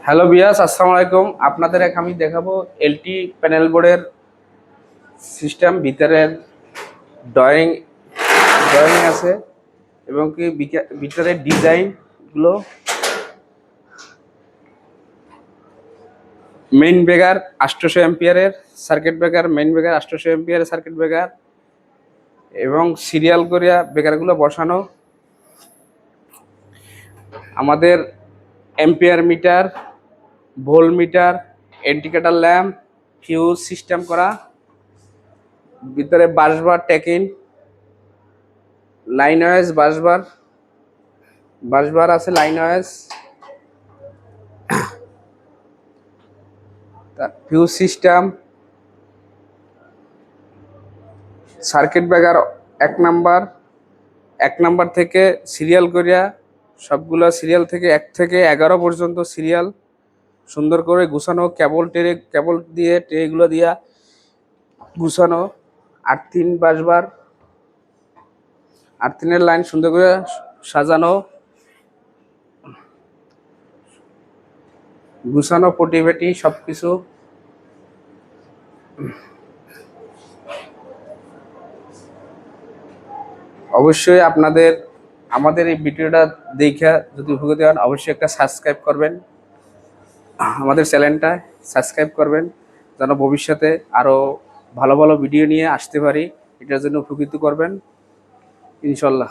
Hello বিয়াস, আসসালামু আলাইকুম। আপনাদের আমি দেখাবো এলটি প্যানেল বোর্ডের সিস্টেম। ভিতরের ড্রয়িং ড্রয়িং আছে এবং কি ভিতরের ডিজাইনগুলো। মেইন ব্রেকার 800 এম্পিয়ারের সার্কিট ব্রেকার, মেইন ব্রেকার 800 এম্পিয়ারের সার্কিট ব্রেকার এবং সিরিয়াল করিয়া ব্রেকারগুলো বসানো। আমাদের ampere meter, volt meter, indicator lamp, fuse system করা। ভিতরে বাসবার টেকিন, লাইন ওয়েজ বাসবার আছে, লাইন ওয়েজ, ফিউজ সিস্টেম, সার্কিট ব্রেকার এক নাম্বার থেকে সিরিয়াল করিয়া সবগুলো সিরিয়াল থেকে 1 থেকে 11 পর্যন্ত সিরিয়াল সুন্দর করে গুছানো। কেবল দিয়ে ট্রেগুলো দিয়া গুছানো। আর্থিনের লাইন সুন্দর করে সাজানো, গুছানো, পটিবেটি সবকিছু। অবশ্যই আমাদের এই ভিডিওটা দেখে যদি উপকৃত হন, অবশ্যই একটা সাবস্ক্রাইব করবেন, আমাদের চ্যানেলটা সাবস্ক্রাইব করবেন, যেন ভবিষ্যতে আরও ভালো ভালো ভিডিও নিয়ে আসতে পারি। এটার জন্য উপকৃত করবেন ইনশাল্লাহ।